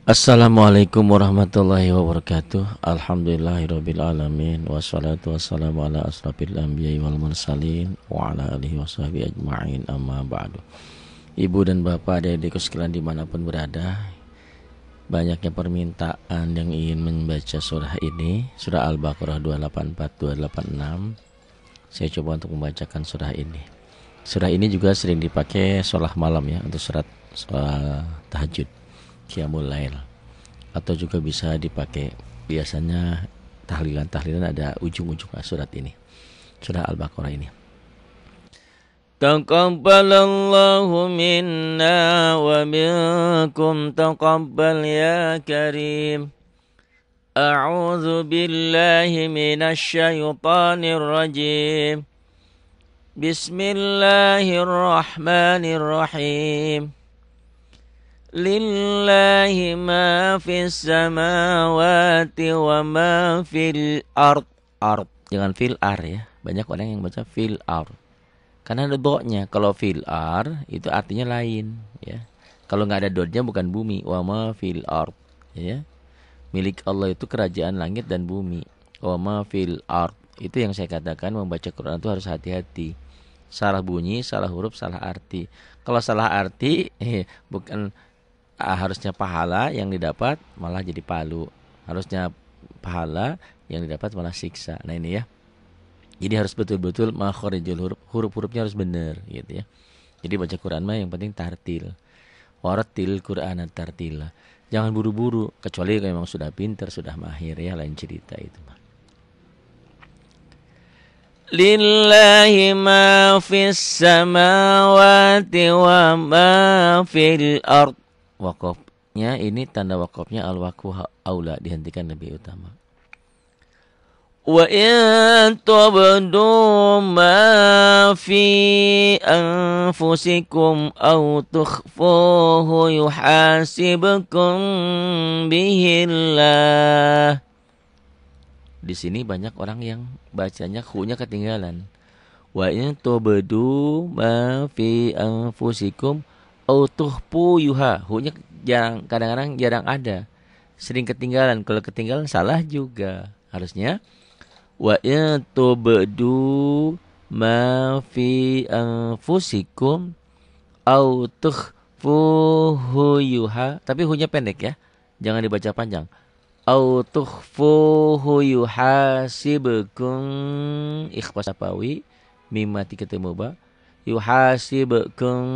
Assalamualaikum warahmatullahi wabarakatuh. Alhamdulillahirabbil alamin wassalatu wassalamu ala asrofil anbiya'i wal mursalin wa ala alihi washabihi ajma'in, amma ba'du. Ibu dan bapak, adik-adikku sekalian dimanapun berada, banyaknya permintaan yang ingin membaca surah ini, surah Al-Baqarah 284-286. Saya coba untuk membacakan surah ini. Surah ini juga sering dipakai sholat malam ya, untuk sholat tahajud, Qiyamul Lail, atau juga bisa dipakai biasanya tahlilan ada ujung-ujung surat ini, surah Al-Baqarah ini. Taqabbalallahu minna wa minkum taqabbal ya karim. A'udzu billahi minasy syaithanir rajim. Bismillahirrahmanirrahim. Lillahi ma fis samawati wa ma fil ard. Jangan fil ar ya. Banyak orang yang baca fil ar, karena ada dotnya. Kalau fil ar itu artinya lain ya. Kalau nggak ada dotnya bukan bumi. Wa ma fil ard ya. Milik Allah itu kerajaan langit dan bumi. Wa ma fil ard. Itu yang saya katakan, membaca Quran itu harus hati-hati. Salah bunyi, salah huruf, salah arti. Kalau salah arti bukan harusnya pahala yang didapat malah jadi palu. Harusnya pahala yang didapat malah siksa. Nah ini ya. Jadi harus betul-betul makharijul huruf, huruf-hurufnya harus benar gitu ya. Jadi baca Quran mah yang penting tartil. Warattil Qur'ana tartila. Jangan buru-buru, kecuali kalau memang sudah pintar, sudah mahir ya, lain cerita itu mah. Lillahi ma fis samawati wa ma fil ard. Wakofnya ini tanda wakofnya al-waqfu aula, dihentikan lebih utama. Wa in tubdu ma fi anfusikum aw tukhfuhu yuhasibkum bihillah. Di sini banyak orang yang bacanya hu-nya ketinggalan. Wa in tubdu ma fi anfusikum aw tukhfu yuha. Hu-nya kadang-kadang jarang ada. Sering ketinggalan. Kalau ketinggalan salah juga. Harusnya wa in tubdu ma fi anfusikum aw tukhfuhu yuha. Tapi hu-nya pendek ya. Jangan dibaca panjang. Au tukhfuhu yuhasibkum, ikhfa sapawi mimati ketemu ba, yuhasibkum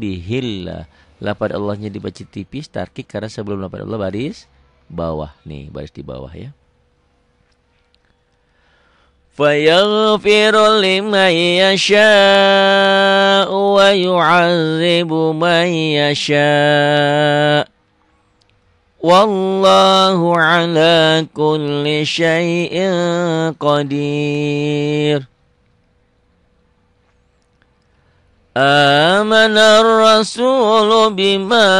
bihillah. Lafaz Allahnya dibaca tipis tarkik karena sebelum lafaz Allah baris bawah nih, baris di bawah ya. Fayaghfiru liman yasha'u wa yu'adzibu man yasha'. Wallahu ala kulli syai'in qadir. Amana ar-rasulu bima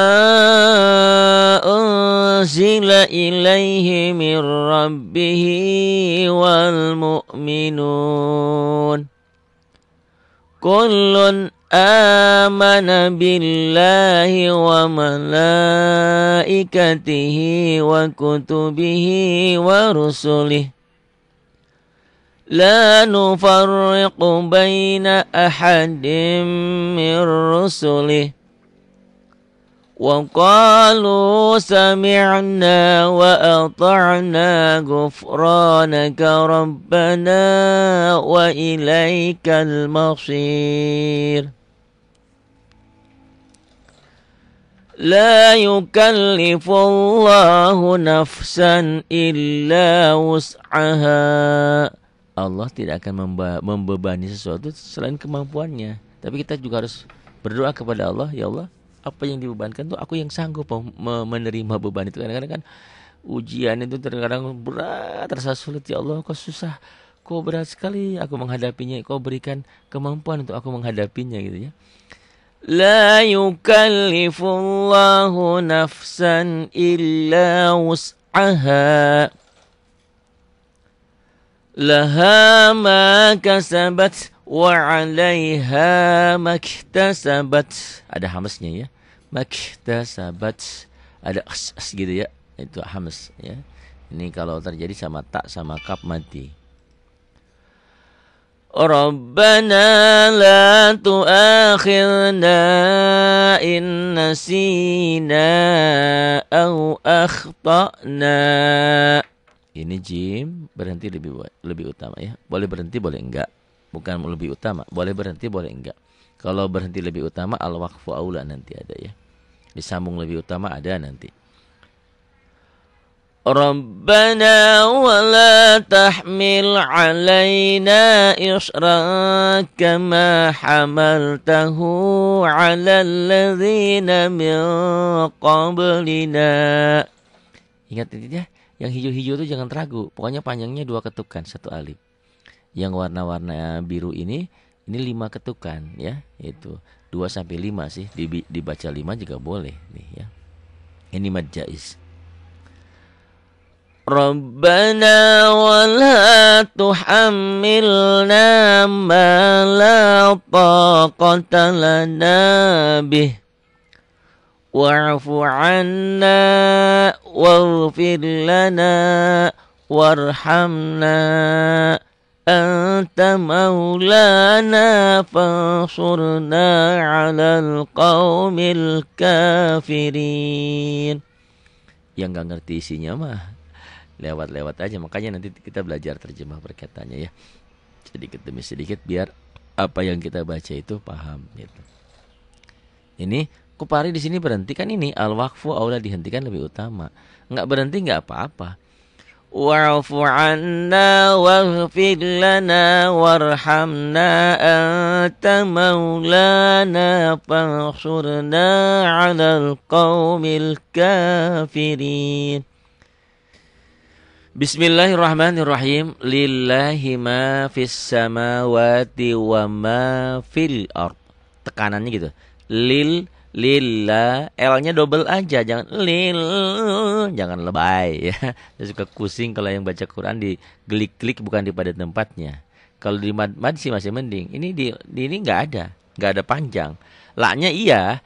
unzila ilaihi min rabbihi wal mu'minun. Kullun amana billahi wa malaikatihi wa kutubihi wa rusulih. La nufarriqu baina ahadin min rusulih. Wa qalu sami'na wa ata'na ghufranaka rabbana wa ilaikal masir. La yukallifullahu nafsan illa wus'aha. Allah tidak akan membebani sesuatu selain kemampuannya. Tapi kita juga harus berdoa kepada Allah, ya Allah, apa yang dibebankan tuh aku yang sanggup menerima beban itu. Kadang-kadang kan ujian itu terkadang berat, terasa sulit. Ya Allah, kok susah, kok berat sekali aku menghadapinya. Kau berikan kemampuan untuk aku menghadapinya gitu ya. La yukallifullahu nafsan illa wus'aha. Laha ma kasabat wa 'alaiha maktasabat. Ada hamznya ya. Maktasabat. ada gitu ya, itu hams ya. Ini kalau terjadi sama tak sama kaf mati. Rabbana la tu'akhirna in nasina au akhtana. Ini jim berhenti lebih utama ya. Boleh berhenti boleh enggak. Bukan lebih utama, boleh berhenti boleh enggak. Kalau berhenti lebih utama al-waqfu aula nanti ada ya. Disambung lebih utama ada nanti. Rabbana wa la tahmil alaina isran kama hamaltahu ala alladhina min qablina. Ingat ini ya, yang hijau-hijau itu jangan ragu. Pokoknya panjangnya 2 ketukan, 1 alif. Yang warna-warna biru ini 5 ketukan ya, itu 2 sampai 5 sih, dibaca 5 juga boleh nih ya. Ini mad jaiz. Rabbana wa la tuhammilna ma la taqata lana bih wa'fu 'anna waghfir lana warhamna anta maulana fansurna 'alal qaumil kafirin. Yang gak ngerti isinya mah lewat-lewat aja, makanya nanti kita belajar terjemah perkataannya ya, sedikit demi sedikit biar apa yang kita baca itu paham gitu. Ini Kupari di sini berhenti kan, ini al-waqfu aula dihentikan lebih utama. Enggak berhenti enggak apa-apa. Wa'fu 'anna waghfir lana warhamna anta maulana fansurna 'alal qaumil kafirin. Bismillahirrahmanirrahim. Lillahi ma fis samawati wa ma fil ard. Tekanannya gitu. Lillah, L-nya double aja, jangan lil, jangan lebay ya. Saya suka pusing kalau yang baca Quran di klik-klik bukan di pada tempatnya. Kalau di mad sih masih mending. Ini di ini enggak ada panjang. La-nya iya.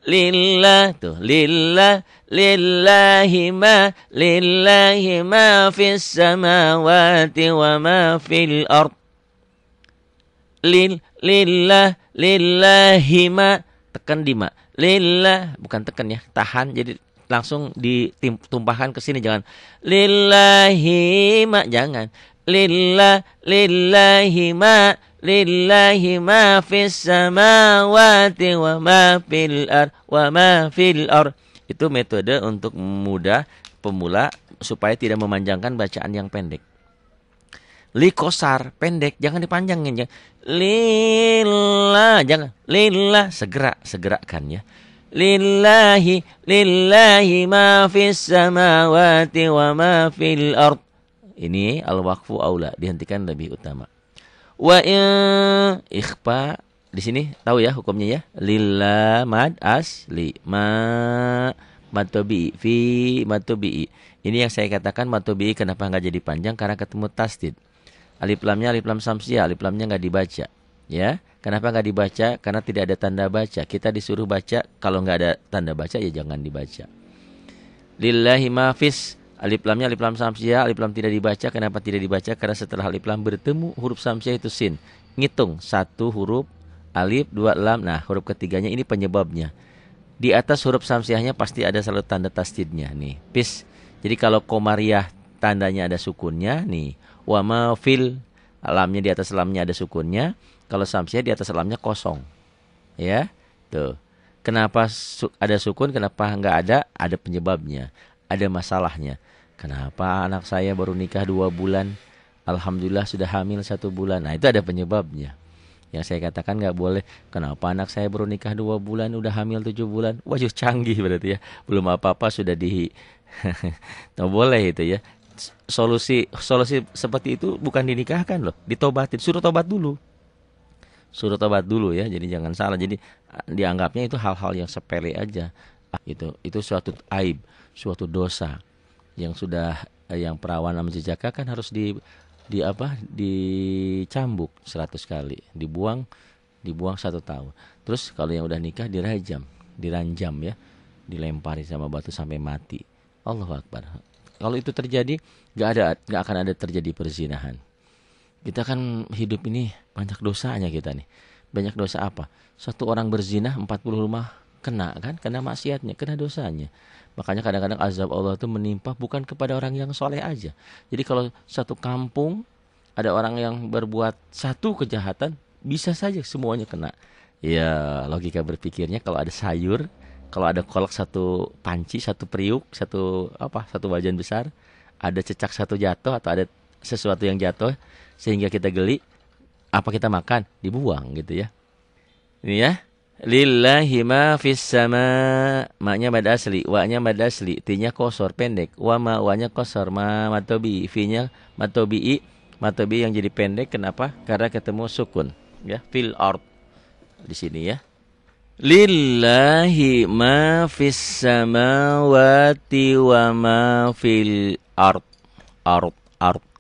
Lillah tuh, lillah, lillahi ma fis samawati wa ma fil ard. Lillah, lillahi ma, tekan di ma. Lillah, bukan tekan ya, tahan, jadi langsung ditumpahkan ke sini, jangan lillahi ma, jangan. Lillahi ma fis samawati wa ma fil ard. Itu metode untuk mudah pemula supaya tidak memanjangkan bacaan yang pendek. Likosar pendek, jangan dipanjangin ya. Lillah, jangan lillah, segerakan ya. Lillahi ma fis samawati wa ma fil ard. Ini al-waqfu aula, dihentikan lebih utama. Wa ikhfa di sini tahu ya hukumnya ya. Lillah mad asli ma matobi fi matobi. Ini yang saya katakan matobi kenapa enggak jadi panjang, karena ketemu tasdid. Alif lamnya alif lam samsiah, alif lamnya enggak dibaca. Ya, kenapa enggak dibaca? Karena tidak ada tanda baca. Kita disuruh baca, kalau enggak ada tanda baca ya jangan dibaca. Lillahi ma fis, alif lamnya alif lam samsiah, alif lam tidak dibaca. Kenapa tidak dibaca? Karena setelah alif lam bertemu huruf samsiah itu sin. Ngitung 1 huruf alif, 2 lam. Nah, huruf ketiganya ini penyebabnya. Di atas huruf samsiahnya pasti ada selalu tanda tasdidnya nih. Pis. Jadi kalau komariah tandanya ada sukunnya nih. Wa ma fil, lamnya di atas lamnya ada sukunnya. Kalau samsiah di atas lamnya kosong. Ya. Tuh. Kenapa ada sukun? Kenapa enggak ada? Ada penyebabnya. Ada masalahnya. Kenapa anak saya baru nikah 2 bulan, alhamdulillah sudah hamil 1 bulan. Nah, itu ada penyebabnya. Yang saya katakan nggak boleh. Kenapa anak saya baru nikah 2 bulan, udah hamil 7 bulan? Wajib canggih berarti ya. Belum apa-apa sudah di nggak boleh itu ya. Solusi seperti itu bukan dinikahkan loh, ditobatin. Suruh tobat dulu ya. Jadi jangan salah. Jadi dianggapnya itu hal-hal yang sepele aja. Itu suatu aib, suatu dosa yang sudah yang perawan menjejaka kan harus dicambuk 100 kali, dibuang 1 tahun. Terus kalau yang udah nikah diranjam ya. dilempari sama batu sampai mati. Allahu Akbar. Kalau itu terjadi, nggak akan ada terjadi perzinahan. Kita kan hidup ini banyak dosanya kita nih. Banyak dosa apa? Satu orang berzina 40 rumah kena kan? Kena maksiatnya, kena dosanya. Makanya kadang-kadang azab Allah itu menimpa bukan kepada orang yang soleh aja. Jadi kalau satu kampung ada orang yang berbuat satu kejahatan, bisa saja semuanya kena. Ya, logika berpikirnya kalau ada sayur, kalau ada kolak satu panci, satu periuk, satu wajan besar, ada cecak satu jatuh atau ada sesuatu yang jatuh sehingga kita geli, apa kita makan? Dibuang gitu ya. Ini ya. Lillahi ma fis sama. Maknya mad asli, wa-nya mad asli, ti-nya kosor pendek, wa-nya kosor, matobi, fi-nya matobi, matobi yang jadi pendek kenapa? Karena ketemu sukun, ya, fil ard di sini ya. Lillahi ma fis samawati wa ma fil ard. Ard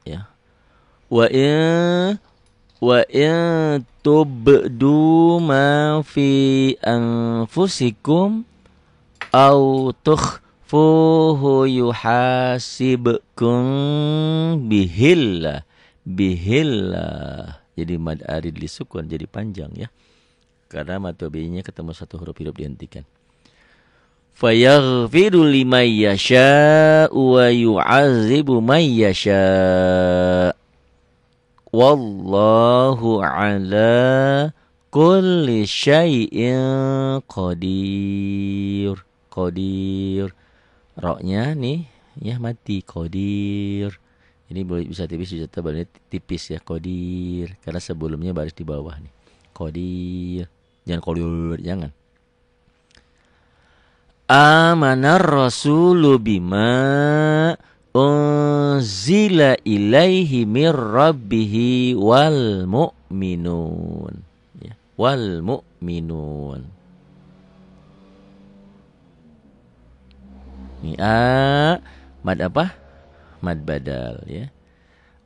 ya. Wa in tubdu ma fi anfusikum au tukhfuhu yuhasibkum bihillah. Jadi mad arid li sukun jadi panjang ya. Karena matobinya ketemu satu huruf hidup dihentikan. Fayaghfiru liman yasha wa yu'adzibu man yasha. Wallahu ala kulli syai'in qadir. Qadir. Roknya nih ya mati qadir. Ini bisa tipis bisa tebal, tipis ya qadir. Karena sebelumnya baris di bawah nih. Qadir. Jangan qadir, jangan. Amanar rasulu bima unzila ilaihi mir rabbihi wal mu'minun ya, wal mu'minun. Ini mad apa? Mad badal ya.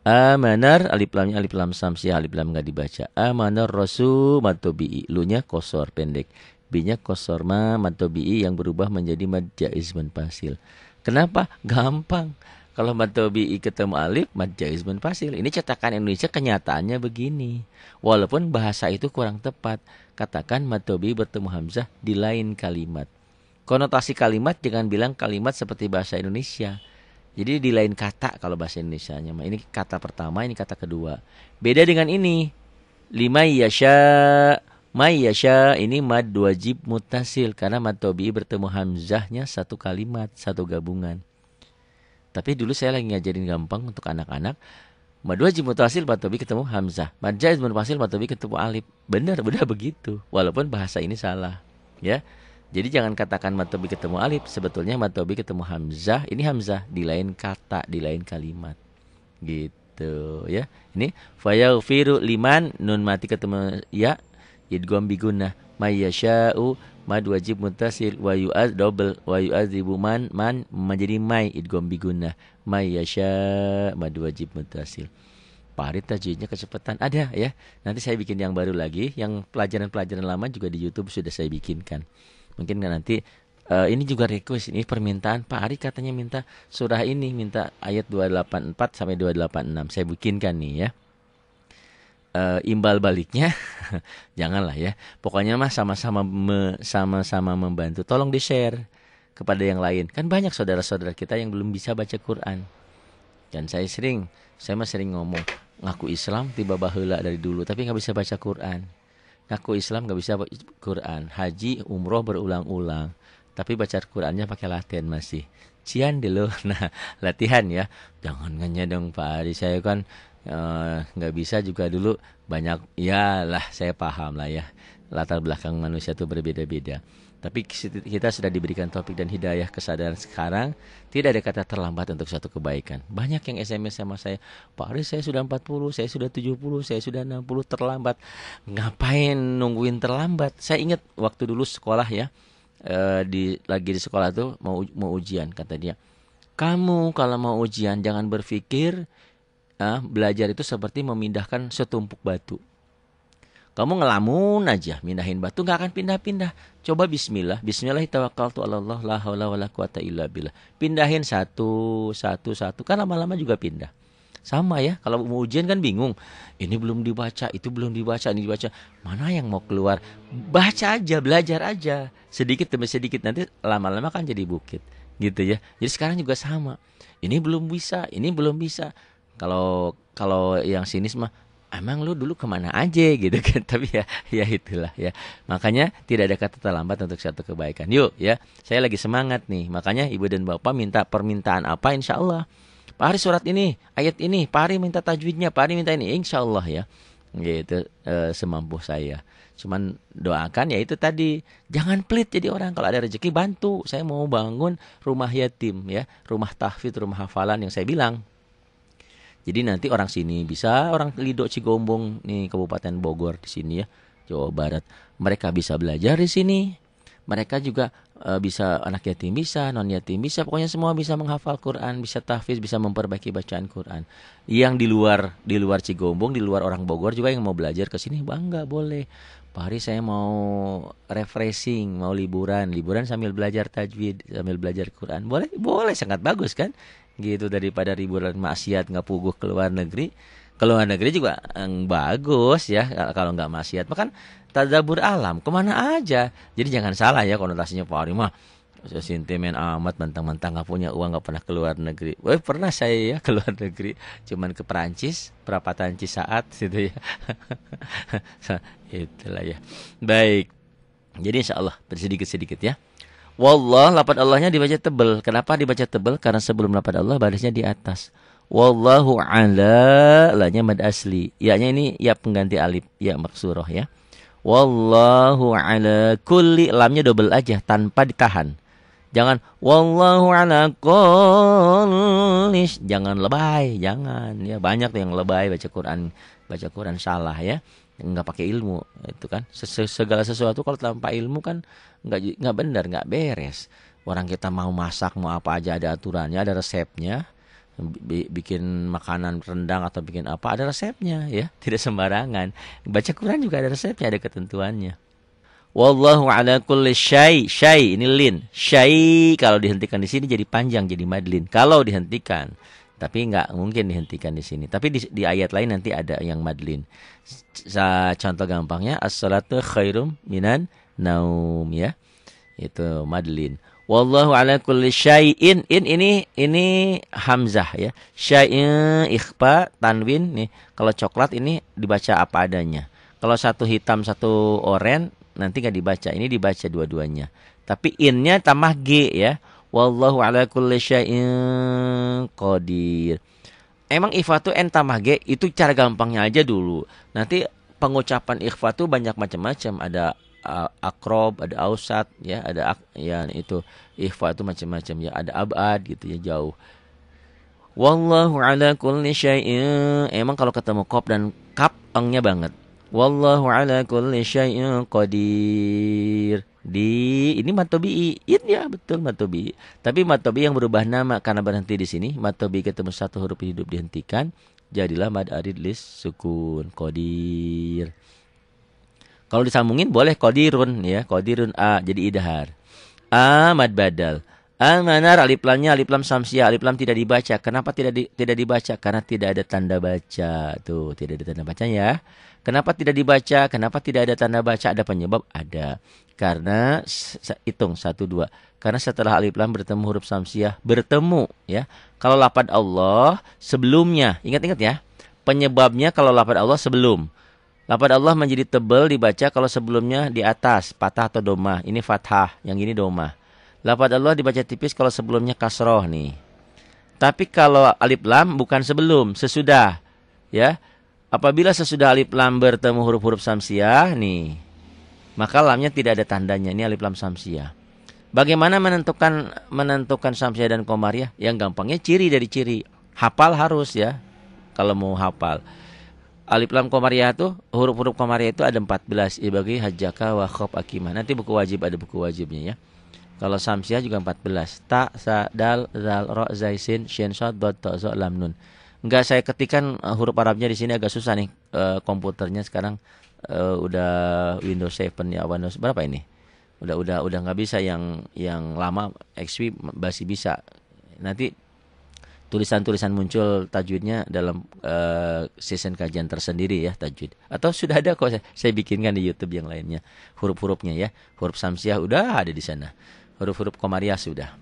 Amanar alif lamnya alif lam samsiah, alif lam enggak dibaca. Amanar rasul mad tabi'i, lu-nya kosor pendek, b-nya kosor mad tabi'i yang berubah menjadi mad jaiz munfasil. Kenapa? Gampang. Kalau mad tabi'i ketemu alif, mad jaiz munfasil. Ini cetakan Indonesia kenyataannya begini. Walaupun bahasa itu kurang tepat. Katakan mad tabi'i bertemu hamzah di lain kalimat. Konotasi kalimat jangan bilang kalimat seperti bahasa Indonesia. Jadi di lain kata kalau bahasa Indonesianya. Ini kata pertama, ini kata kedua. Beda dengan ini. Lima yasha, may yasha, ini mad wajib muttasil. Karena mad tabi'i bertemu hamzahnya satu kalimat, satu gabungan. Tapi dulu saya lagi ngajarin gampang untuk anak-anak. Mad wajib muttasil mad tabi'i ketemu hamzah. Mad jaiz munfasil mad tabi'i ketemu alif. Benar begitu. Walaupun bahasa ini salah, ya. Jadi jangan katakan mad tabi'i ketemu alif, sebetulnya mad tabi'i ketemu hamzah, ini hamzah di lain kata, di lain kalimat. Gitu, ya. Ini fayaghfiru liman nun mati ketemu ya, idgham bi gunnah, may yasha'u mad wajib muttasil wa yu'az double wa yu'adzibu man menjadi may idgham bi gunnah, may yasha mad wajib muttasil. Parit tajwidnya kecepatan ada ya. Nanti saya bikin yang baru lagi, yang pelajaran-pelajaran lama juga di YouTube sudah saya bikinkan. Mungkin nanti ini juga request, ini permintaan Pak Ari katanya minta surah ini, minta ayat 284 sampai 286. Saya bikinkan nih ya. Imbal baliknya janganlah ya. Pokoknya mah sama-sama membantu. Tolong di-share kepada yang lain. Kan banyak saudara-saudara kita yang belum bisa baca Quran. Dan saya mah sering ngomong, ngaku Islam tiba baheula dari dulu tapi enggak bisa baca Quran. Ngaku Islam enggak bisa baca Quran, haji, umroh berulang-ulang, tapi baca Qurannya pakai latihan masih. Cian dulu. Nah, latihan ya. Jangan nganya dong Pak Ari, saya kan nggak bisa juga dulu banyak. Ya lah, saya paham lah ya. Latar belakang manusia itu berbeda-beda. Tapi kita sudah diberikan topik dan hidayah kesadaran sekarang. Tidak ada kata terlambat untuk suatu kebaikan. Banyak yang SMS sama saya, Pak Ari saya sudah 40, saya sudah 70, saya sudah 60, terlambat. Ngapain nungguin terlambat? Saya ingat waktu dulu sekolah ya, lagi di sekolah tuh mau ujian, kata dia, kamu kalau mau ujian jangan berpikir belajar itu seperti memindahkan setumpuk batu. Kamu ngelamun aja, mindahin batu nggak akan pindah-pindah. Coba bismillah, bismillahirrahmanirrahim, Allah la haula wala quwata illa billah. Pindahin satu, kan lama-lama juga pindah. Sama ya, kalau mau ujian kan bingung. Ini belum dibaca, itu belum dibaca, ini dibaca. Mana yang mau keluar? Baca aja, belajar aja. Sedikit demi sedikit, nanti lama-lama kan jadi bukit. Gitu ya. Jadi sekarang juga sama. Ini belum bisa, ini belum bisa. Kalau yang sinis mah, emang lu dulu kemana aja gitu kan. Tapi ya itulah ya. Makanya tidak ada kata terlambat untuk suatu kebaikan. Yuk ya, saya lagi semangat nih. Makanya ibu dan bapak minta permintaan apa, insya Allah. Pak Hari surat ini, ayat ini, Pak Hari minta tajwidnya, Pak Hari minta ini, insya Allah ya. Gitu semampu saya. Cuman doakan ya itu tadi, jangan pelit jadi orang. Kalau ada rezeki bantu. Saya mau bangun rumah yatim ya, rumah tahfidz, rumah hafalan yang saya bilang. Jadi nanti orang sini bisa, orang Lido Cigombong nih Kabupaten Bogor di sini ya, Jawa Barat. Mereka bisa belajar di sini. Mereka juga bisa, anak yatim bisa, non yatim bisa, pokoknya semua bisa menghafal Quran, bisa tahfiz, bisa memperbaiki bacaan Quran. Yang di luar Cigombong, di luar orang Bogor juga yang mau belajar ke sini, bangga boleh. Pak Hari saya mau refreshing, mau liburan sambil belajar tajwid, sambil belajar Quran. Boleh sangat bagus kan? Gitu, daripada liburan maksiat nggak puguh ke luar negeri. Ke luar negeri juga bagus ya kalau nggak maksiat. Makan tadabbur alam kemana aja. Jadi jangan salah ya konotasinya Pak Ari mah sentimen amat, mentang-mentang nggak punya uang nggak pernah ke luar negeri. Pernah saya ya ke luar negeri, cuman ke Perancis perapatan Cisaat gitu ya. Itulah ya. Baik. Jadi insya Allah sedikit-sedikit ya. Wallah, lafaz Allahnya dibaca tebal. Kenapa dibaca tebal? Karena sebelum lafaz Allah barisnya di atas. Wallahu ala, lahnya mad asli. Ya-nya ini ya pengganti alif, ya maksurah ya. Wallahu ala kulli, lamnya double aja tanpa ditahan. Jangan wallahu ala kulli, jangan lebay, jangan ya. Banyak tuh yang lebay baca Quran salah ya. Nggak pakai ilmu itu kan, segala sesuatu kalau tanpa ilmu kan nggak benar, nggak beres. Orang kita mau masak mau apa aja ada aturannya, ada resepnya. Bikin makanan rendang atau bikin apa ada resepnya ya, tidak sembarangan. Baca Quran juga ada resepnya, ada ketentuannya. Wallahu ala kulli syai, ini lin. Syai kalau dihentikan di sini jadi panjang, jadi madlin kalau dihentikan. Tapi nggak mungkin dihentikan di sini. Tapi di ayat lain nanti ada yang madlin. Contoh gampangnya, as-salatu khairum minan naum ya. Itu madlin. Wallahu ala kulli syai'in. Ini hamzah ya. Syai'in ikhfa tanwin nih. Kalau coklat ini dibaca apa adanya. Kalau satu hitam satu oranye nanti nggak dibaca. Ini dibaca dua-duanya. Tapi innya tambah G ya. Wallahu ala kulli syai'in qadir. Emang ikhfa tuh n tambah G itu cara gampangnya aja dulu. Nanti pengucapan ikhfa tuh banyak macam-macam. Ada akrob, ada ausat ya, ada ya itu ikhfa itu macam-macam ya, ada abad gitu ya, jauh. Wallahu ala kulli syai'in. Emang kalau ketemu qaf dan kaf engnya banget. Wallahu ala kulli syai'in qadir. Ini matobi ya, betul matobi. Tapi matobi yang berubah nama karena berhenti di sini. Matobi ketemu satu huruf hidup dihentikan, jadilah mad arid lis sukun qadir. Kalau disambungin boleh qadirun ya, qadirun a jadi idhar. A mad badal. Manar alif lam samsiah, alif lam tidak dibaca. Kenapa tidak dibaca? Karena tidak ada tanda baca. Tuh, tidak ada tanda bacanya. Kenapa tidak dibaca? Kenapa tidak ada tanda baca? Ada penyebab? Ada. Karena hitung 1 2. Karena setelah alif lam bertemu huruf samsiah, bertemu ya. Kalau lafaz Allah sebelumnya, ingat-ingat ya. Penyebabnya kalau lafaz Allah sebelum. Lafaz Allah menjadi tebal dibaca kalau sebelumnya di atas, patah atau domah. Ini fathah, yang ini domah. Lafaz Allah dibaca tipis kalau sebelumnya kasroh nih. Tapi kalau alif lam bukan sebelum, sesudah. Ya. Apabila sesudah alif lam bertemu huruf-huruf samsiah nih, maka lamnya tidak ada tandanya. Ini alif lam samsiah. Bagaimana menentukan samsiah dan komariah? Yang gampangnya ciri dari ciri. Hafal harus ya. Kalau mau hafal. Alif lam komariah itu, huruf-huruf komariah itu ada 14. Ibagi hajjaka wa khob akimah. Nanti buku wajib, ada buku wajibnya ya. Kalau samsiah juga 14. Ta, sa, dal, zal, ro, zai, sin, shin, shad, dot, to, zo, lam, nun. Enggak saya ketikan huruf Arabnya di sini agak susah nih komputernya sekarang udah Windows 7 ya, Windows berapa ini? Udah nggak bisa yang lama, XP masih bisa. Nanti tulisan-tulisan muncul tajwidnya dalam season kajian tersendiri ya, tajwid. Atau sudah ada kok, saya bikinkan di YouTube yang lainnya. Huruf-hurufnya ya. Huruf samsiah udah ada di sana. Huruf-huruf komariah sudah.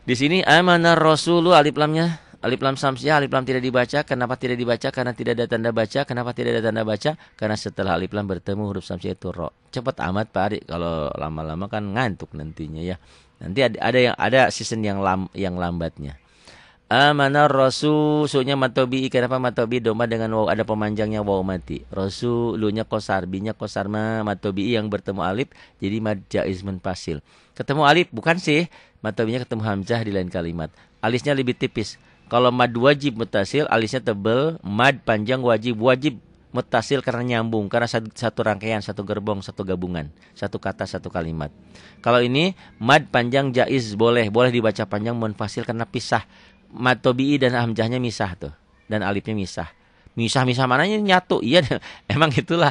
Di sini amanar rasulu, alif lamnya, alif lam samsiah, alif lam tidak dibaca. Kenapa tidak dibaca? Karena tidak ada tanda baca. Kenapa tidak ada tanda baca? Karena setelah alif lam bertemu huruf samsiah itu ro. Cepat amat Pak Adik, kalau lama-lama kan ngantuk nantinya ya. Nanti ada season yang lambatnya. Amanar rasul, sunya matobi. Kenapa matobi? Domba dengan waw, ada pemanjangnya waw mati. Rasul, lunya kosar, binya kosar matobi yang bertemu alif jadi mad jaiz munfasil. Ketemu alif bukan sih, matobinya ketemu hamzah di lain kalimat. Alisnya lebih tipis. Kalau mad wajib mutasil, alisnya tebel. Mad panjang wajib mutasil karena nyambung, karena satu rangkaian, satu gerbong, satu gabungan, satu kata, satu kalimat. Kalau ini mad panjang jaiz boleh dibaca panjang munfasil karena pisah. Mad tobi'i dan hamzahnya misah tuh, dan alifnya misah. Misah mananya nyatu. Iya, emang itulah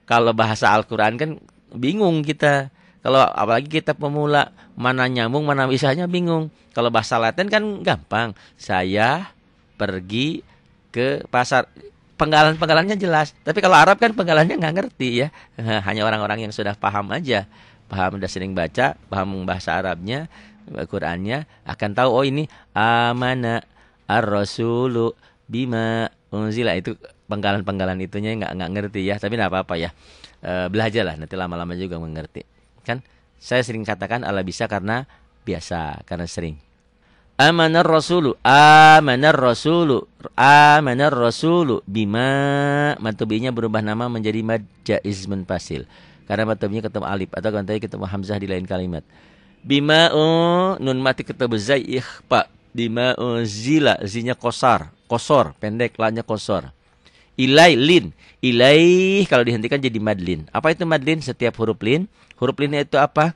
kalau bahasa Al-Qur'an kan bingung kita. Kalau apalagi kita pemula, mana nyambung, mana misahnya bingung. Kalau bahasa Latin kan gampang. Saya pergi ke pasar. Penggalan-penggalannya jelas. Tapi kalau Arab kan penggalannya nggak ngerti ya. Hanya orang-orang yang sudah paham aja. Paham, udah sering baca, paham bahasa Arabnya, Qurannya, akan tahu oh ini amana ar-rasulu bima unzila. Itu penggalan-penggalan itunya nggak ngerti ya. Tapi nggak apa-apa ya. Belajarlah, nanti lama-lama juga mengerti. Kan saya sering katakan ala bisa karena biasa, karena sering. Amanar rasulu bima, matobinya berubah nama menjadi mad jaiz munfasil karena matobinya ketemu alif atau ganti ketemu hamzah di lain kalimat. Bima nun mati ketemu zai ikhfa, bima zila, zinya kosor pendek, lanya kosor. Ilai kalau dihentikan jadi madlin. Apa itu madlin? Setiap huruf linnya itu apa?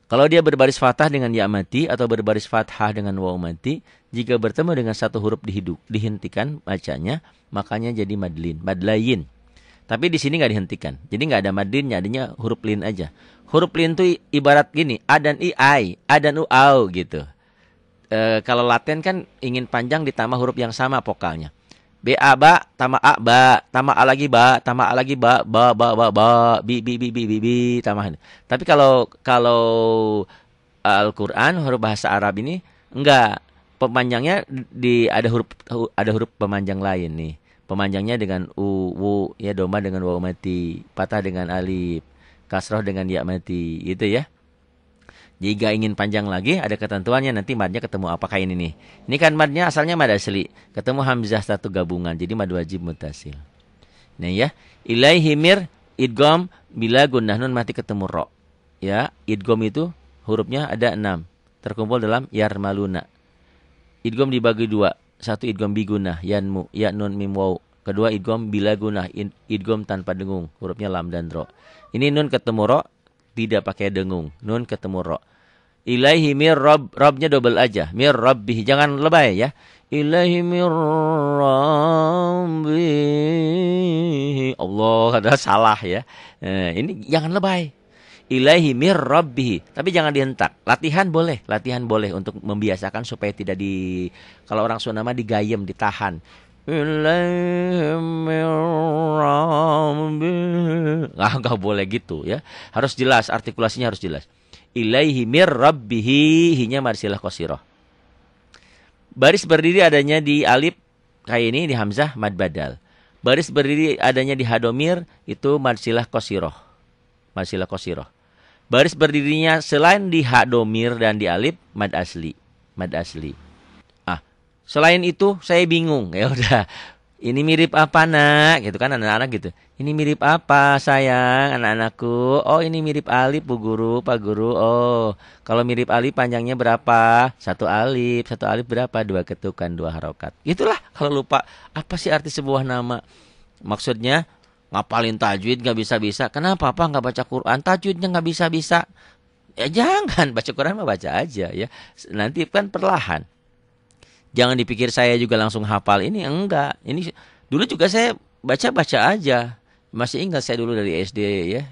Kalau dia berbaris fathah dengan ya mati atau berbaris fathah dengan waw mati, jika bertemu dengan satu huruf dihentikan bacanya, makanya jadi madlayin. Tapi di sini nggak dihentikan, jadi nggak ada madlinnya, adanya huruf lin aja. Huruf lin itu ibarat gini, a dan i, a dan u, au gitu. Kalau Latin kan ingin panjang ditambah huruf yang sama vokalnya. B a ba, tambah a lagi ba, bi tambahin. Tapi kalau Al-Qur'an huruf bahasa Arab ini enggak, pemanjangnya ada huruf pemanjang lain nih. Pemanjangnya dengan u ya, domba dengan waw mati, patah dengan alif, kasroh dengan ya mati, gitu ya. Jika ingin panjang lagi, ada ketentuannya, nanti madnya ketemu apakah ini nih. Ini kan madnya asalnya mad asli. Ketemu hamzah satu gabungan, jadi mad wajib mutasil. Nah ya, ilaihi mir idgham bila gunnah nun mati ketemu ro. Ya, idgham itu hurufnya ada 6. Terkumpul dalam yarmaluna. Idgham dibagi 2. Satu idgham bigunnah, yanmu, ya nun mim waw. Kedua idgham bila gunnah, idgham tanpa dengung, hurufnya lam dan ro. Ini nun ketemu ro, tidak pakai dengung, nun ketemu ro. Ilaihi mir robnya double aja, mir rabbih, jangan lebay ya. Ilaihi mir rabbih, Allah, ada salah ya. Ini jangan lebay. Ilaihi mir rabbih, tapi jangan dihentak. Latihan boleh untuk membiasakan supaya tidak kalau orang Sunda mah digayem, ditahan. Nggak boleh gitu ya. Harus jelas, artikulasinya harus jelas. Ilaihi mir rabbihi, hinya marsilah qasirah. Baris berdiri adanya di alif kayak ini, di hamzah mad badal. Baris berdiri adanya di hadomir itu marsilah qasirah. Marsilah qasirah. Baris berdirinya selain di hadomir dan di alif mad asli. Mad asli. Selain itu saya bingung. Ya udah, ini mirip apa nak? Gitu kan anak-anak gitu. Ini mirip apa sayang, anak-anakku? Oh ini mirip alif bu guru, pak guru. Oh kalau mirip alif panjangnya berapa? Satu alif berapa? 2 ketukan, 2 harokat. Itulah kalau lupa apa sih arti sebuah nama. Maksudnya ngapalin tajwid nggak bisa-bisa. Kenapa apa nggak baca Quran? Tajwidnya nggak bisa-bisa. Ya jangan, baca Quran mah baca aja ya. Nanti kan perlahan. Jangan dipikir saya juga langsung hafal ini, enggak. Ini dulu juga saya baca-baca aja. Masih ingat saya dulu dari SD ya,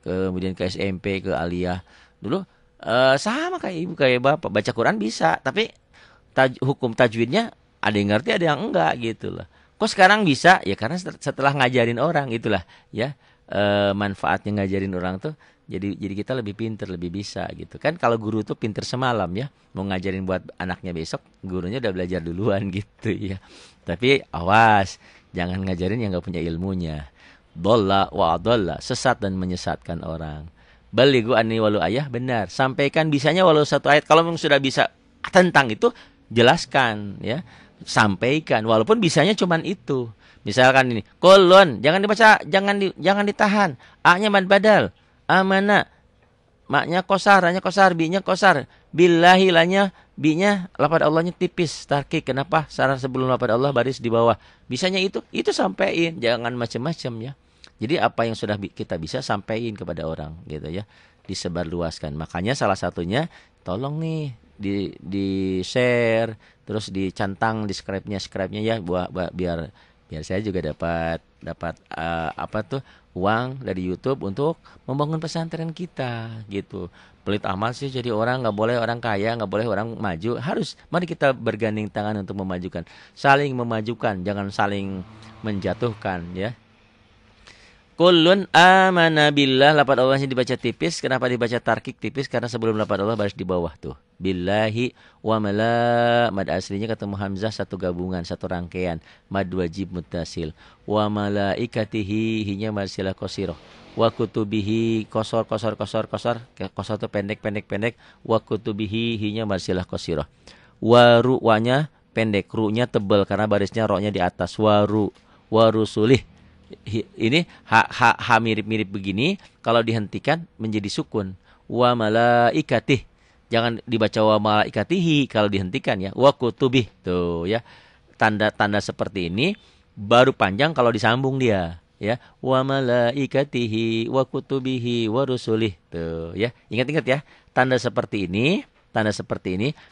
kemudian ke SMP, ke aliyah. Dulu sama kayak ibu kayak bapak, baca Quran bisa, tapi hukum tajwidnya ada yang ngerti, ada yang enggak gitu loh. Kok sekarang bisa? Ya karena setelah ngajarin orang itulah ya, manfaatnya ngajarin orang tuh. Jadi kita lebih pinter, lebih bisa gitu kan. Kalau guru tuh pinter semalam ya, mau ngajarin buat anaknya besok, gurunya udah belajar duluan gitu ya. Tapi awas, jangan ngajarin yang nggak punya ilmunya. Dolla wa adolla, sesat dan menyesatkan orang. Balighu anni walau ayah, benar. Sampaikan bisanya walau satu ayat. Kalau memang sudah bisa tentang itu, jelaskan ya. Sampaikan walaupun bisanya cuman itu. Misalkan ini, kolon, jangan dibaca, jangan ditahan. A-nya mad badal. Amana, maknya kosar, hanya kosar, bi-nya kosar. Billahi lanya, bi-nya lafaz Allahnya tipis, tarkik. Kenapa? Syarat sebelum lafaz Allah baris di bawah. Bisanya itu sampaiin, jangan macam-macam ya. Jadi apa yang sudah kita bisa sampaikan kepada orang gitu ya, disebarluaskan. Makanya salah satunya tolong nih di share, terus dicantang di scribe-nya ya, biar saya juga dapat apa tuh, uang dari YouTube untuk membangun pesantren kita gitu. Pelit amat sih jadi orang, nggak boleh orang kaya, nggak boleh orang maju. Harus, mari kita bergandeng tangan untuk memajukan, saling memajukan, jangan saling menjatuhkan ya. Kullun amana billah, lafaz Allahnya dibaca tipis. Kenapa dibaca tarkik tipis? Karena sebelum lafaz Allah baris di bawah tuh. Billahi wa mala, mad aslinya ketemu hamzah satu gabungan, satu rangkaian. Mad wajib muttasil. Wa malaikatihi, hinya marsilah qasiroh. Wa kutubihi, kosor. Kosor itu pendek. Wa kutubihi, hinya marsilah qasiroh. Wa ru'wanya pendek, ru'nya tebal karena barisnya ro-nya di atas. Wa rusulih. Ini ha mirip-mirip begini, kalau dihentikan menjadi sukun. Wa malaikatih, jangan dibaca wa malaikatihi kalau dihentikan ya. Wa kutubih, tuh ya, tanda-tanda seperti ini baru panjang kalau disambung dia ya. Wa malaikatihi wa kutubihi wa rusulih, tuh ya. Ingat-ingat ya, tanda seperti ini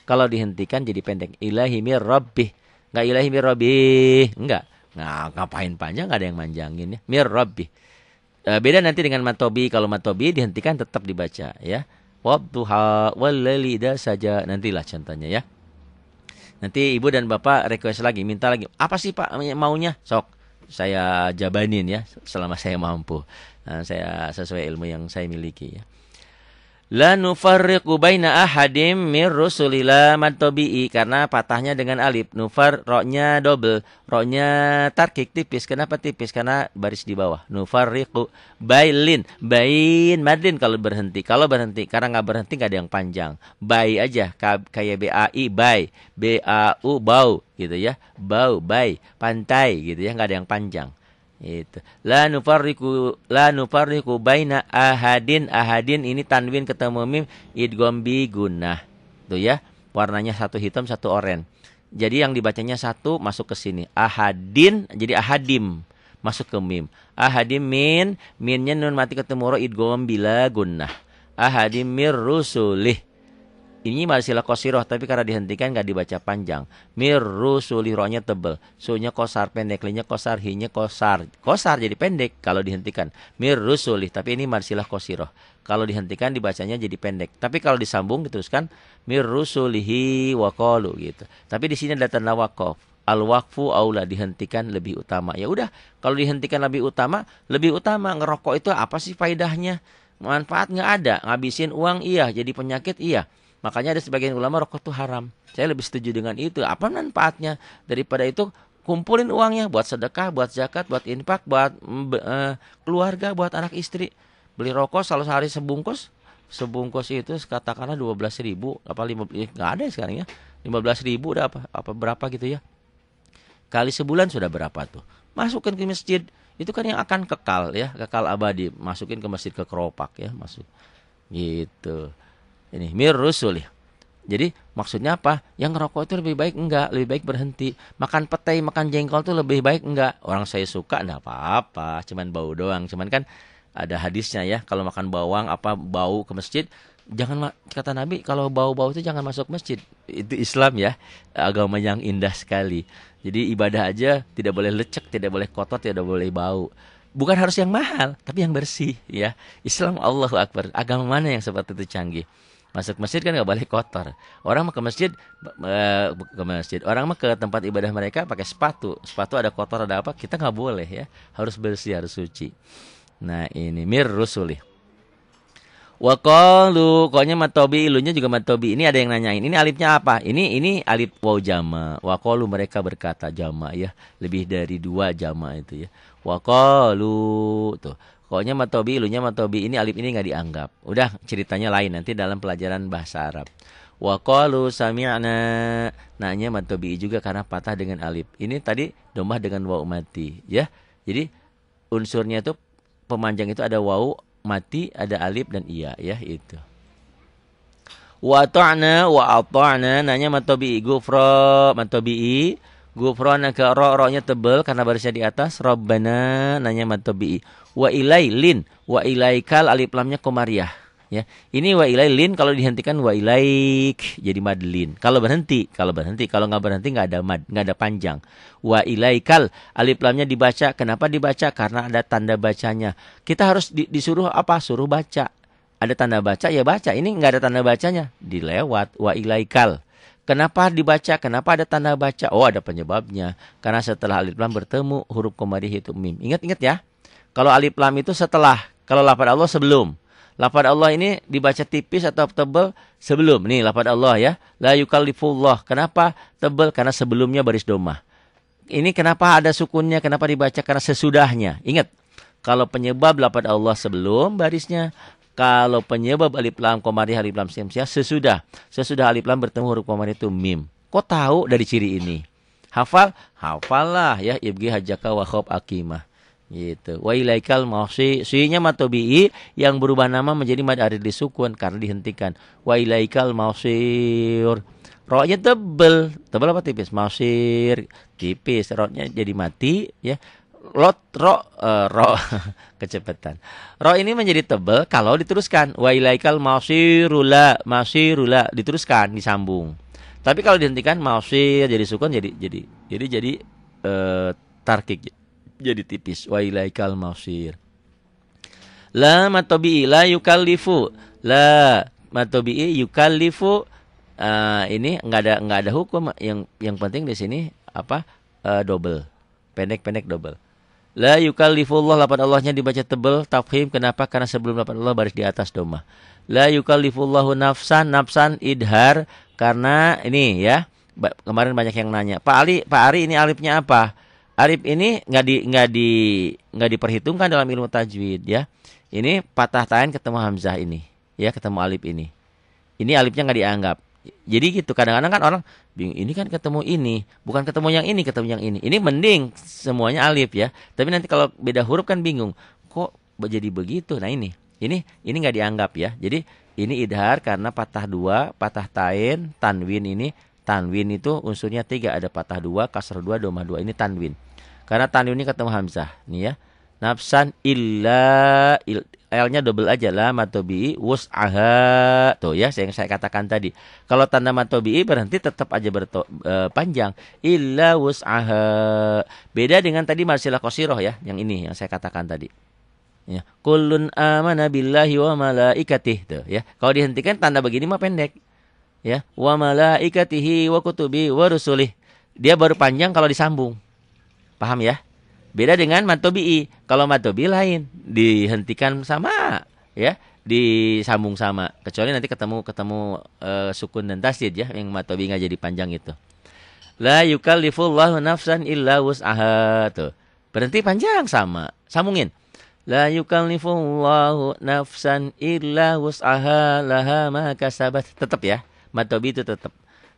kalau dihentikan jadi pendek. Ilahi mir rabbih, enggak ilahi mir rabbih, enggak. Nah, ngapain panjang, nggak ada yang manjangin ya. Mir Rabbi. Beda nanti dengan matobi. Kalau matobi dihentikan tetap dibaca ya. Wadduha wal-laili idza saja. Nantilah contohnya ya. Nanti ibu dan bapak request lagi, minta lagi. Apa sih Pak maunya? Sok saya jabanin ya selama saya mampu. Saya sesuai ilmu yang saya miliki ya. La nufarriqu baina ahadim mir rusulillah matobi'i, karena patahnya dengan alif. Nufar, ro-nya double, ro-nya tarkik tipis. Kenapa tipis? Karena baris di bawah. Nufarriqu bailin, bain madin kalau berhenti. Kalau berhenti, karena nggak berhenti nggak ada yang panjang. Bai aja kayak BAI, bai, BAU bau gitu ya. Bau, bai, pantai gitu ya, nggak ada yang panjang. Itu. La nufarriqu baina ahadin. Ahadin ini tanwin ketemu mim, idgham bi gunnah. Tuh ya. Warnanya satu hitam, satu oranye. Jadi yang dibacanya satu masuk ke sini. Ahadin jadi ahadim, masuk ke mim. Ahadim minnya nun mati ketemu ro, idgham bila gunnah. Ahadim mir rusulih. Ini marsilah qasiroh, tapi karena dihentikan nggak dibaca panjang. Mir rusulih, ro-nya tebel, su-nya kosar pendek, li-nya kosar, hi-nya kosar. Kosar jadi pendek kalau dihentikan. Mir rusulih, tapi ini marsilah qasiroh. Kalau dihentikan dibacanya jadi pendek. Tapi kalau disambung diteruskan mir rusulihi wa qalu gitu. Tapi di sini ada tanda waqaf. Al-waqfu aula, dihentikan lebih utama. Ya udah, kalau dihentikan lebih utama. Ngerokok itu apa sih faedahnya? Manfaat nggak ada, ngabisin uang iya, jadi penyakit iya. Makanya ada sebagian ulama rokok itu haram. Saya lebih setuju dengan itu. Apa manfaatnya? Daripada itu kumpulin uangnya buat sedekah, buat zakat, buat infak, buat keluarga, buat anak istri. Beli rokok selalu sehari sebungkus. Sebungkus itu katakanlah 12.000, apa 15, nggak ada sekarang ya. 15.000 udah apa berapa gitu ya. Kali sebulan sudah berapa tuh? Masukin ke masjid. Itu kan yang akan kekal ya, kekal abadi. Masukin ke masjid, ke keropak ya, masuk. Gitu. Ini mir rusulih. Jadi maksudnya apa? Yang ngerokok itu lebih baik enggak? Lebih baik berhenti. Makan petai, makan jengkol itu lebih baik enggak? Orang saya suka enggak apa-apa, cuman bau doang. Cuman kan ada hadisnya ya, kalau makan bawang apa bau ke masjid, Kata Nabi kalau bau-bau itu jangan masuk masjid. Itu Islam ya, agama yang indah sekali. Jadi ibadah aja tidak boleh lecek, tidak boleh kotor, tidak boleh bau. Bukan harus yang mahal, tapi yang bersih ya. Islam Allahu Akbar. Agama mana yang seperti itu canggih? Masuk masjid kan nggak boleh kotor. Orang mah ke masjid, orang mah ke tempat ibadah mereka pakai sepatu. Sepatu ada kotor ada apa, kita nggak boleh ya. Harus bersih, harus suci. Nah ini mir rusuli. Wa qalu, koknya matobi, ilunya juga matobi. Ini ada yang nanyain, ini alifnya apa? Ini alif waw jama. Wa qalu, mereka berkata jama ya. Lebih dari 2 jama itu ya. Wa qalu, tuh. Koknya matobi, ilunya matobi. Ini alif ini nggak dianggap. Udah ceritanya lain nanti dalam pelajaran bahasa Arab. Wa qalu sami'na. Nanya matobi juga karena patah dengan alif. Ini tadi domah dengan waw mati ya. Jadi unsurnya itu pemanjang itu ada waw mati, ada alif dan iya ya itu. Wa ta'na wa ata'na, nanya matobi'i gufra, matobi'i gufrana ke ro-nya tebal karena barisnya di atas. Rabbana, nanya matobi'i. Wa ilailin, wa ilaikal, alif lamnya komariah ya. Ini wa ilailin kalau dihentikan wa ilaik jadi madlin. Kalau berhenti, kalau nggak berhenti nggak ada mad, nggak ada panjang. Wa ilaikal, alif lamnya dibaca. Kenapa dibaca? Karena ada tanda bacanya. Kita harus disuruh apa? Suruh baca. Ada tanda baca ya baca. Ini nggak ada tanda bacanya, dilewat. Wa ilaikal. Kenapa dibaca? Kenapa ada tanda baca? Oh, ada penyebabnya. Karena setelah alif lam bertemu huruf komariah itu mim. Ingat ya. Kalau alif lam itu setelah, kalau lafaz Allah sebelum. Lafaz Allah ini dibaca tipis atau tebal sebelum. Nih lafaz Allah ya. La yukallifullah. Kenapa tebal? Karena sebelumnya baris domah. Ini kenapa ada sukunnya? Kenapa dibaca? Karena sesudahnya. Ingat, kalau penyebab lafaz Allah sebelum barisnya. Kalau penyebab alif lam komariah alif lam syamsiah sesudah. Sesudah alif lam bertemu huruf komariah itu mim. Kok tahu dari ciri ini? Hafal? Hafallah ya. Ibgi hajaka wa khob akimah. Gitu. Wa ilaikal mausi, si-nya matobi'i yang berubah nama menjadi mad arid disukun karena dihentikan. Wa ilaikal mausir. Ro-nya tebel apa tipis? Mausir tipis, ro-nya jadi mati ya. Ro kecepatan. Ro ini menjadi tebel kalau diteruskan. Wa ilaikal masirula diteruskan, disambung. Tapi kalau dihentikan mausir jadi sukun jadi tarkik. Jadi tipis. Wa ilaikal masir. La matobi'i la yukallifu. La matobi'i yukallifu. Ini enggak ada hukum. Yang penting di sini apa? Double. Pendek double. La yukallifullah, lafaz Allahnya dibaca tebal tafhim. Kenapa? Karena sebelum lafaz Allah baris di atas domah. La yukallifullahu nafsan idhar karena ini ya. Kemarin banyak yang nanya. Pak Ari ini alifnya apa? Alif ini nggak diperhitungkan dalam ilmu tajwid ya. Ini patah tain ketemu hamzah ini, ya ketemu alif ini. Ini alifnya nggak dianggap. Jadi gitu kadang-kadang kan orang bingung. Ini kan ketemu ini, bukan ketemu yang ini, ketemu yang ini. Ini mending semuanya alif ya. Tapi nanti kalau beda huruf kan bingung. Kok jadi begitu? Nah ini nggak dianggap ya. Jadi ini idhar karena patah 2, patah tain, tanwin ini. Tanwin itu unsurnya 3, ada patah 2, kasrah 2, domah 2. Ini tanwin. Karena tanwin ini ketemu hamzah, nih ya. Nafsan illa L-nya double aja lah matobi'i wus'aha. Tuh ya, yang saya katakan tadi. Kalau tanda matobi'i berhenti tetap aja panjang. Illa wus'aha. Beda dengan tadi marsilah qasiroh ya, yang ini yang saya katakan tadi. Ya, kullun amana billahi wa malaikatih tuh ya. Kalau dihentikan tanda begini mah pendek. Ya, wa malaikatihi wa kutubi wa rusulih. Dia baru panjang kalau disambung. Paham ya? Beda dengan matobi'i. Kalau matobi'i lain, dihentikan sama ya, disambung sama. Kecuali nanti ketemu sukun dan tasdid ya, yang matobi'i enggak jadi panjang itu. La yukallifullahu nafsan illa wus'aha tuh. Berhenti panjang sama. Sambungin. La yukallifullahu nafsan illa wus'aha laha ma kasabat. Tetap ya. Matobi itu tetap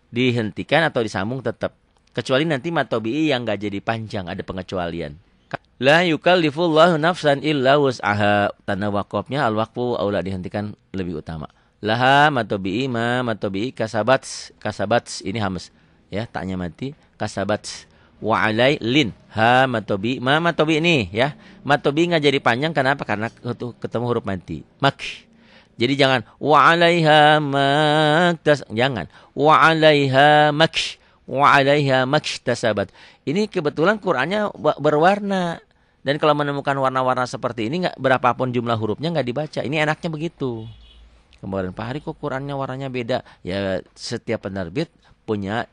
dihentikan atau disambung tetap. Kecuali nanti matobi'i yang enggak jadi panjang, ada pengecualian. La yukallifullahu nafsan illa wus'aha. Tanda wakofnya al-waqfu aula dihentikan lebih utama. Laha matobi'i kasabat ini hamas ya, taknya mati. Kasabat wa alai lin ha matobi matobi ini ya. Matobi enggak jadi panjang kenapa? Karena ketemu huruf mati. Mak Jadi jangan wa 'alaiha jangan wa 'alaiha maktasabat. Ini kebetulan Qur'annya berwarna. Dan kalau menemukan warna-warna seperti ini nggak berapapun jumlah hurufnya nggak dibaca. Ini enaknya begitu. Kemudian Pak Hari kok Qur'annya warnanya beda? Ya setiap penerbit punya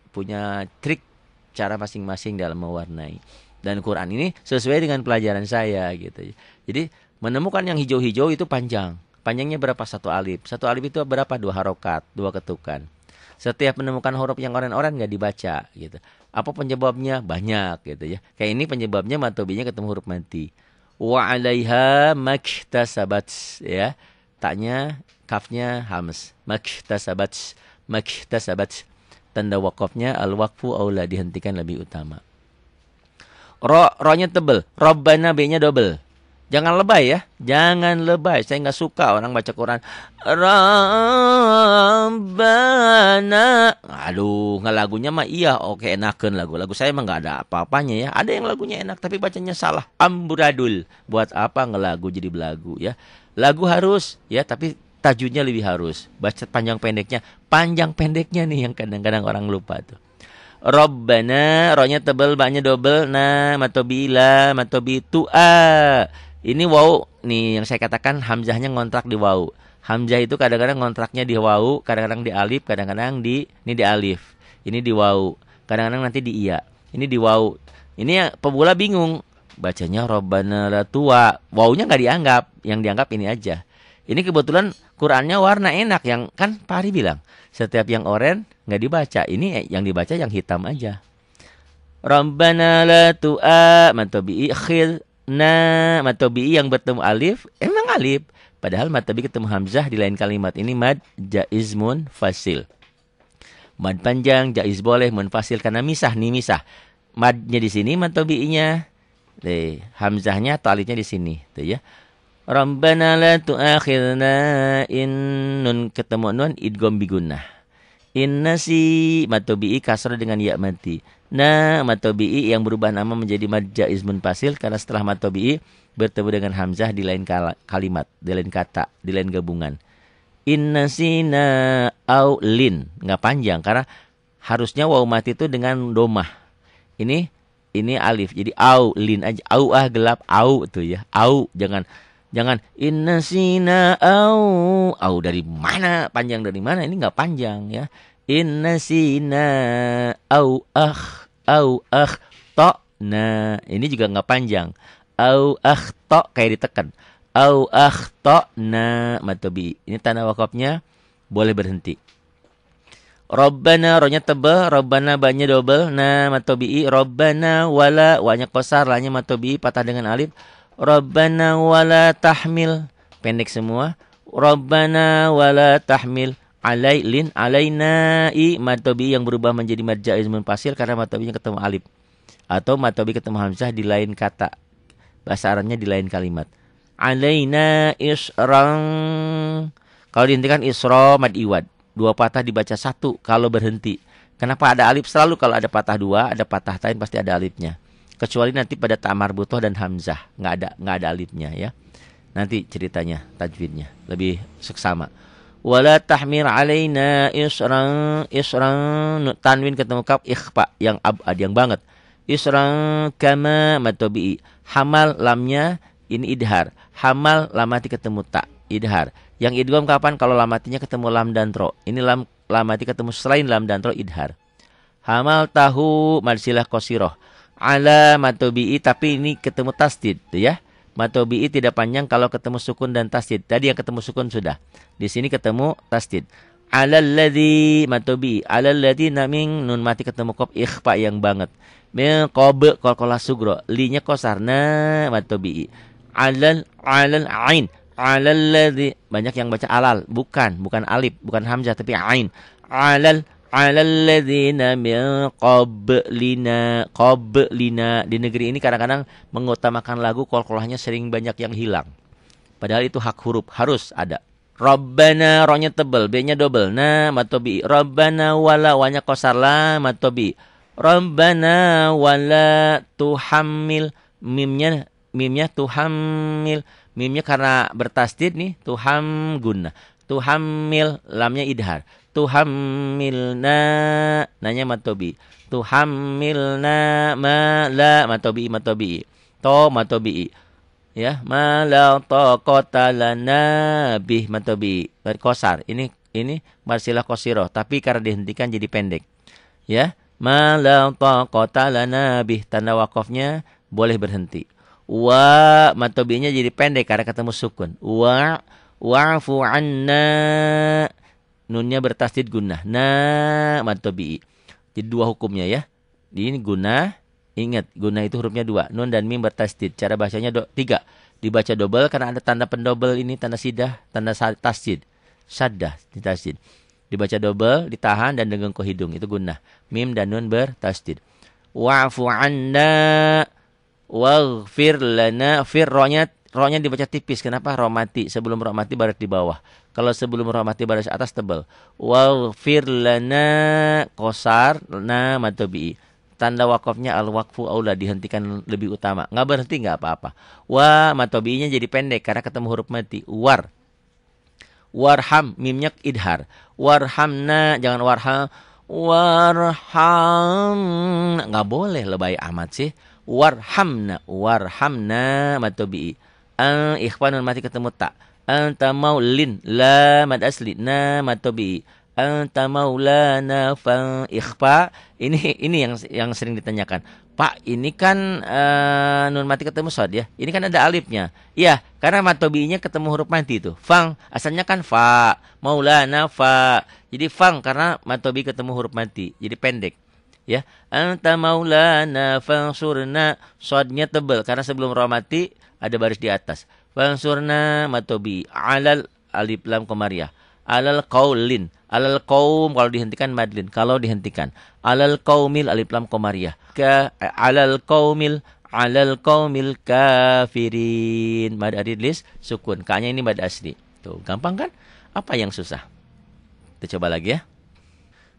trik cara masing-masing dalam mewarnai. Dan Quran ini sesuai dengan pelajaran saya gitu. Jadi menemukan yang hijau-hijau itu panjang. Panjangnya berapa? 1 alif. 1 alif itu berapa? 2 harokat, 2 ketukan. Setiap menemukan huruf yang oren-oren nggak dibaca gitu. Apa penyebabnya? Banyak gitu ya. Kayak ini penyebabnya matobinya ketemu huruf mati. Wa 'alaiha maktasabat ya. Taknya, kafnya hams. Maktasabat. Tanda wakafnya al-waqfu aula, dihentikan lebih utama. Ro-nya tebel. Rabbana, B-nya double. Jangan lebay ya. Jangan lebay. Saya nggak suka orang baca Quran. Rabbana. Aduh, nggak lagunya mah iya. Oke, enakan lagu. Lagu saya mah nggak ada apa-apanya ya. Ada yang lagunya enak tapi bacanya salah. Amburadul. Buat apa ngelagu jadi belagu ya. Lagu harus ya, tapi tajwidnya lebih harus. Baca panjang pendeknya. Panjang pendeknya nih yang kadang-kadang orang lupa tuh. Rabbana, ro-nya tebel, ba-nya double. Nah, matobi la, matobi tu'a. Ini waw nih yang saya katakan hamzahnya ngontrak di waw. Hamzah itu kadang-kadang ngontraknya di waw, kadang-kadang di alif, kadang-kadang di alif. Ini di waw, kadang-kadang nanti di iya. Ini di waw. Ini ya pemula bingung. Bacanya Rabbana la tu'a. Wawnya nggak dianggap, yang dianggap ini aja. Ini kebetulan Qur'annya warna enak, yang kan Pak Ari bilang. Setiap yang oren nggak dibaca. Ini yang dibaca yang hitam aja. Rabbana la tu'a matobi khil. Nah, matobi yang bertemu alif, emang alif. Padahal matobi ketemu hamzah di lain kalimat. Ini mad jaiz munfasil. Mad panjang, jaiz boleh, munfasil karena misah nih, misah. Madnya di sini, matobi'nya. Hamzahnya atau alifnya di sini. Tuh ya. Rabbana la tu'akhirna in nun ketemu nun idgham bigunnah. Inna si matobi'i kasrah dengan ya mati. Nah, matobi'i yang berubah nama menjadi mad jaiz munfasil karena setelah matobi'i bertemu dengan hamzah di lain kalimat, di lain kata, di lain gabungan. Inna sina au lin, enggak panjang karena harusnya waw mati itu dengan domah. Ini alif. Jadi au lin aja. Au gelap au tuh ya. Au jangan inna sina au dari mana? Panjang dari mana? Ini enggak panjang ya. Inna sina au to. Nah, ini juga enggak panjang. Au to kayak ditekan. Au to na matobi. Ini tanda wakafnya boleh berhenti. Rabbana, ro-nya tebal, Rabbana ba-nya double. Nah, matobi. Rabbana wala, wa-nya qasar, la-nya matobi patah dengan alif. Rabbana wala tahmil, pendek semua. Rabbana wala tahmil alailin alaina i matobi yang berubah menjadi mad jaiz munfasil karena matobinya ketemu alif atau matobi ketemu hamzah di lain kata. Bahasa Arabnya di lain kalimat. Alaina israng. Kalau dihentikan isra mad iwad. 2 patah dibaca 1 kalau berhenti. Kenapa ada alif? Selalu kalau ada patah 2, ada patah tain pasti ada alifnya. Kecuali nanti pada ta marbuthah dan hamzah, enggak ada alifnya ya. Nanti ceritanya, tajwidnya lebih seksama. Wala tahmir alaina isran tanwin ketemu kaf ikhfa yang abad yang banget. Isran kama matobi. Hamal lamnya ini idhar. Hamal lam mati ketemu ta idhar. Yang idgham kapan? Kalau lam matinya ketemu lam dan ro. Ini lam mati ketemu selain lam dan ro idhar. Hamal tahu marsilah qasiroh. Ala matobi tapi ini ketemu tasdid ya. Matobi'i tidak panjang kalau ketemu sukun dan tasdid. Tadi yang ketemu sukun sudah. Di sini ketemu tasdid. Alalladzi matobi'i. Alalladzi naming nun mati ketemu qaf ikhfa yang banget. Min qab qalqalah sugro. Li-nya qasar. Nah matobi'i. Alal ain. Alalladzi banyak yang baca alal. Bukan alif, bukan hamzah tapi ain. Alalladzina min qablina. Di negeri ini kadang-kadang mengutamakan lagu qalqalahnya sering banyak yang hilang. Padahal itu hak huruf, harus ada. Rabbana, ro-nya tebal, B-nya double. Nah, matobi. Rabbana wala, wa-nya qasar la matobi. Rabbana wala tuhammil, mimnya tuhammil. Mimnya karena bertasdid nih, tuham gunnah. Tuhammil, lamnya idhar. Tuhammilna, nanya matobi. Tuhammilna ma la matobi. To matobi. Ya, ma la taqata lana bih matobi. Kosar. Ini marsilah qasiroh, tapi karena dihentikan jadi pendek. Ya, ma la taqata lana bih, tanda wakofnya boleh berhenti. Wa matobinya jadi pendek karena ketemu sukun. Wa'fu anna, nunnya bertasdid gunnah. Na matobi. Jadi dua hukumnya ya. Ini gunnah. Ingat, guna itu hurufnya 2. Nun dan mim bertasdid. Cara bacanya 3. Dibaca double karena ada tanda pendobel ini, tanda sidah, tanda tasdid. Saddah, tasdid. Dibaca double, ditahan dan dengung ke hidung. Itu guna. Mim dan nun bertasdid. Wa'fu anna waghfir lana. Fir, rohnya dibaca tipis. Kenapa? Roh mati. Sebelum roh mati baris di bawah. Kalau sebelum roh mati baris atas tebal. Waghfir lana qasar na matobi'i. Tanda wakafnya al-waqfu aula, dihentikan lebih utama. Nggak berhenti nggak apa-apa. Wa matobi'nya jadi pendek karena ketemu huruf mati. Warham, mimnya idhar. Warhamna, jangan warham. Nggak boleh lebay amat sih. Warhamna matobi'i. Ikhwanul mati ketemu tak. Anta maulin, la mad asli, na matobi'i. Anta maulana fa ikhfa. Ini yang sering ditanyakan. Pak, ini kan nun mati ketemu shad ya. Ini kan ada alifnya. Iya, karena matobi'nya ketemu huruf mati itu. Fang, asalnya kan fa. Maulana fa. Jadi fang karena matobi ketemu huruf mati. Jadi pendek. Ya. Anta maulana fansurna. Shadnya tebal karena sebelum ra mati ada baris di atas. Fansurna matobi alal alif lam qamariyah. Alal qaulin, alal qaum kalau dihentikan madlin, kalau dihentikan alal qaumil alif lam qamariyah, alal qaumil kafirin, mad adlis sukun, ka-nya ini mad asli. Tuh, gampang kan? Apa yang susah? Kita coba lagi ya.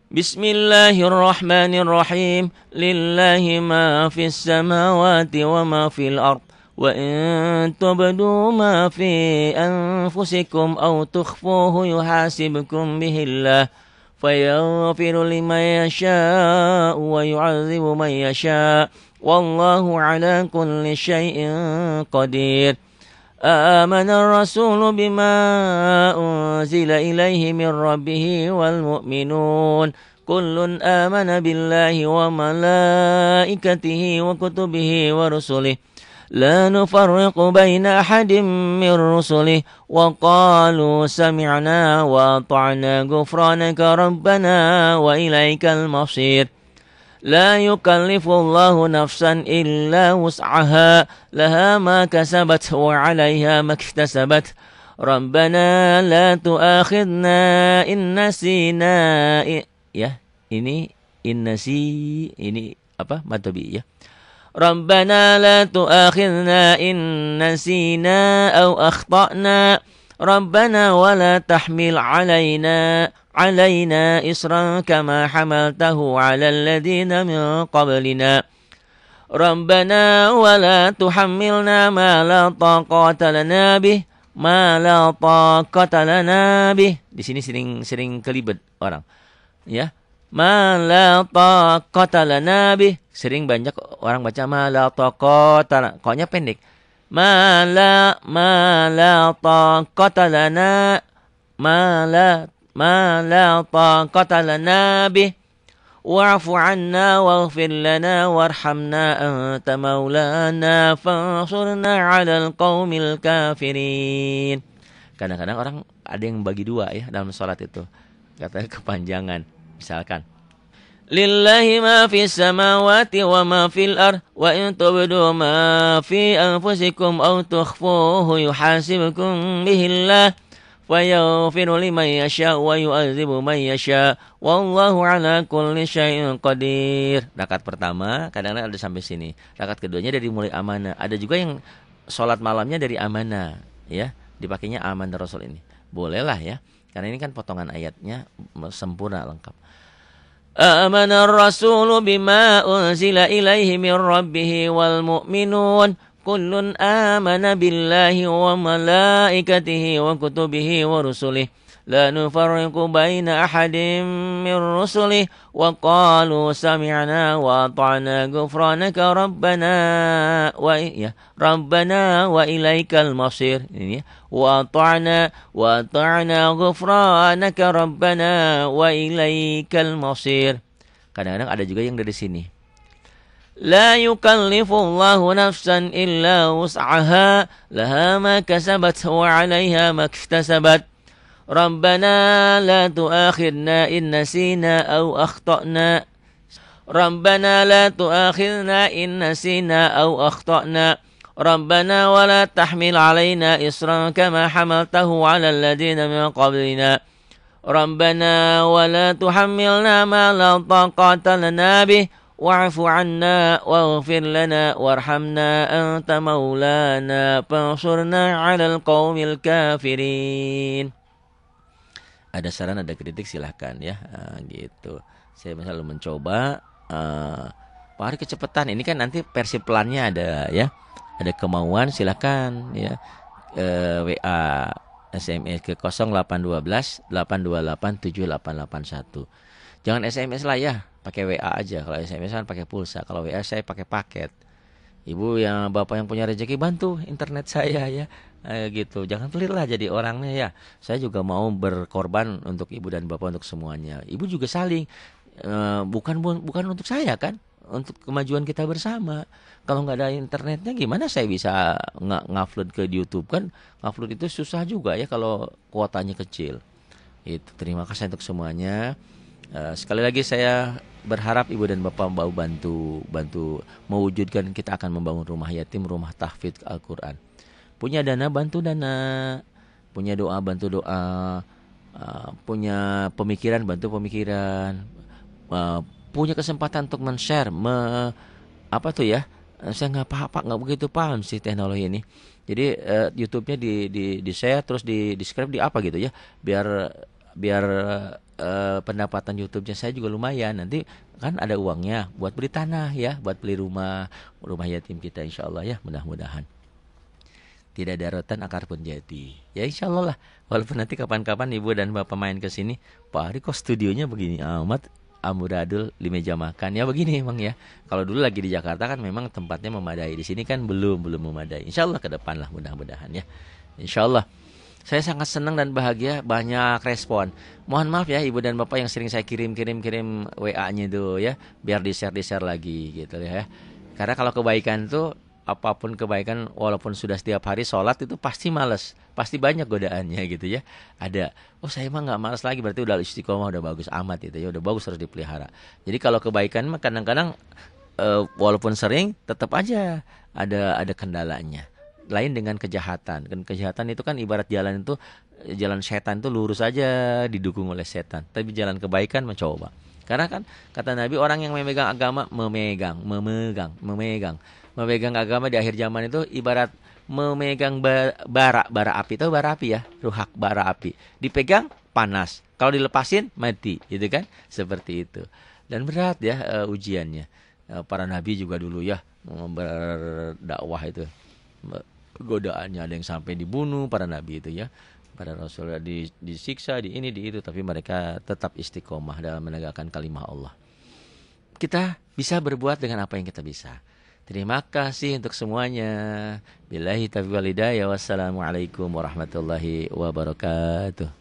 Bismillahirrahmanirrahim. Lillahi ma fis samawati wa ma fil ard. وَإِن تُبْدُوا مَا فِي أَنفُسِكُمْ أَوْ تُخْفُوهُ يُحَاسِبْكُم بِهِ اللَّهُ فَيَغْفِرُ لِمَن يَشَاءُ وَيُعَذِّبُ مَن يَشَاءُ وَاللَّهُ عَلَى كُلِّ شَيْءٍ قَدِيرٌ آمَنَ الرَّسُولُ بِمَا أُنزِلَ إِلَيْهِ مِن رَّبِّهِ وَالْمُؤْمِنُونَ كُلٌّ آمَنَ بِاللَّهِ وَمَلَائِكَتِهِ وَكُتُبِهِ وَرُسُلِهِ لا نفرق بين أحد من رسله وقالوا سمعنا وأطعنا غفرانك ربنا وإليك المصير لا يكلف الله نفسا إلا وسعها لها ما كسبت وعليها ما اكتسبت ربنا لا تؤاخذنا إن نسينا. Ya, ini apa? Matobi ya. ربنا لا تؤاخذنا إن نسينا أو أخطأنا ربنا ولا تحمل علينا إصرا كما حملته على الذين من قبلنا ربنا ولا تحملنا ما لا طاقة لنا به. Di sini sering kelibet orang ya. Ma la taqata lana bih. Sering banyak orang baca ma la taqata. Koknya pendek. Ma la taqata lana. Ma la taqata lana bih. Wa'fu anna waghfir lana warhamna anta maulana fansurna 'alal qaumil kafirin. Kadang-kadang orang ada yang bagi dua ya dalam salat itu. Katanya kepanjangan. Misalkan Lillahi ma fis samawati wa ma fil ard wa in tubdu ma fi anfusikum aw tukhfuhu yuhasibkum bihi Allah wa yaghfiru liman yasha wa yu'adzibu man yasha wallahu ala kulli syai'in qadir. Rakaat pertama kadang-kadang ada sampai sini. Rakaat keduanya dari mulai amanah. Ada juga yang sholat malamnya dari amanah ya, dipakainya amanah Rasul ini. Bolehlah ya. Karena ini kan potongan ayatnya sempurna lengkap. Amana ar-rasulu bima unzila ilaihi min rabbihi wal mu'minun kullun amana billahi wa malaikatihi wa kutubihi wa rusulihi لا نفرق بين أحد من رسله وقالوا سمعنا وأطعنا غفرانك ربنا ربنا وإليك المصير. وأطعنا غفرانك ربنا وإليك المصير. Kadang-kadang ada juga yang dari sini. لا يكلف الله نفسا إلا وسعها لها ما كسبت وعليها ما اكتسبت ربنا لا تؤاخذنا إن نسينا أو أخطأنا ربنا لا تؤاخذنا إن نسينا أو أخطأنا ربنا ولا تحمل علينا إصرا كما حملته على الذين من قبلنا ربنا ولا تحملنا ما لا طاقة لنا به واعف عنا واغفر لنا وارحمنا أنت مولانا فانصرنا على القوم الكافرين. Ada saran, ada kritik silahkan ya. Gitu. Saya selalu mencoba. Pak Ari kecepatan. Ini kan nanti versi pelannya ada ya. Ada kemauan silahkan ya. WA SMS ke 0812 828 7881. Jangan SMS lah ya. Pakai WA aja. Kalau SMS kan pakai pulsa. Kalau WA saya pakai paket. Ibu yang bapak yang punya rezeki bantu internet saya ya, gitu. Jangan pelit lah jadi orangnya ya. Saya juga mau berkorban untuk ibu dan bapak, untuk semuanya. Ibu juga saling, bukan untuk saya kan, untuk kemajuan kita bersama. Kalau nggak ada internetnya gimana saya bisa ngupload ke YouTube kan? Ngupload itu susah juga ya kalau kuotanya kecil. Itu terima kasih untuk semuanya. Sekali lagi saya berharap ibu dan bapak mau bantu mewujudkan, kita akan membangun rumah yatim, rumah tahfidz Al-Quran. Punya dana bantu dana, punya doa bantu doa, punya pemikiran bantu pemikiran, punya kesempatan untuk men-share, apa tuh ya? Saya nggak begitu paham sih teknologi ini. Jadi YouTube-nya di share terus di subscribe di apa gitu ya, biar pendapatan YouTube-nya saya juga lumayan. Nanti kan ada uangnya buat beli tanah ya, buat beli rumah yatim kita, insya Allah ya, mudah-mudahan. Tidak ada rotan akar pun jadi. Ya insya Allah lah. Walaupun nanti kapan-kapan ibu dan bapak main ke sini, Pak Ari kok studionya begini amat, amburadul di meja makan ya, begini emang ya. Kalau dulu lagi di Jakarta kan memang tempatnya memadai. Di sini kan belum memadai. Insya Allah ke depan lah, mudah-mudahan ya. Insya Allah. Saya sangat senang dan bahagia, banyak respon. Mohon maaf ya ibu dan bapak yang sering saya kirim WA-nya itu ya, biar di-share lagi gitu ya. Karena kalau kebaikan itu, apapun kebaikan walaupun sudah setiap hari sholat itu pasti malas, pasti banyak godaannya gitu ya. Ada, saya mah nggak malas lagi, berarti udah istiqomah, udah bagus amat gitu ya, udah bagus, harus dipelihara. Jadi kalau kebaikan mah kadang-kadang walaupun sering tetap aja ada kendalanya. Lain dengan kejahatan. Kan kejahatan itu kan ibarat jalan setan itu lurus aja didukung oleh setan. Tapi jalan kebaikan mencoba. Karena kan kata Nabi, orang yang memegang agama memegang agama di akhir zaman itu ibarat memegang bara api. Tahu bara api ya? Ruhak bara api. Dipegang panas. Kalau dilepasin mati, gitu kan? Seperti itu. Dan berat ya ujiannya. Para nabi juga dulu ya berdakwah itu. Godaannya ada yang sampai dibunuh para nabi itu ya, para rasul disiksa di itu, tapi mereka tetap istiqomah dalam menegakkan kalimah Allah. Kita bisa berbuat dengan apa yang kita bisa. Terima kasih untuk semuanya. Billahi taufiq wal hidayah. Wassalamualaikum warahmatullahi wabarakatuh.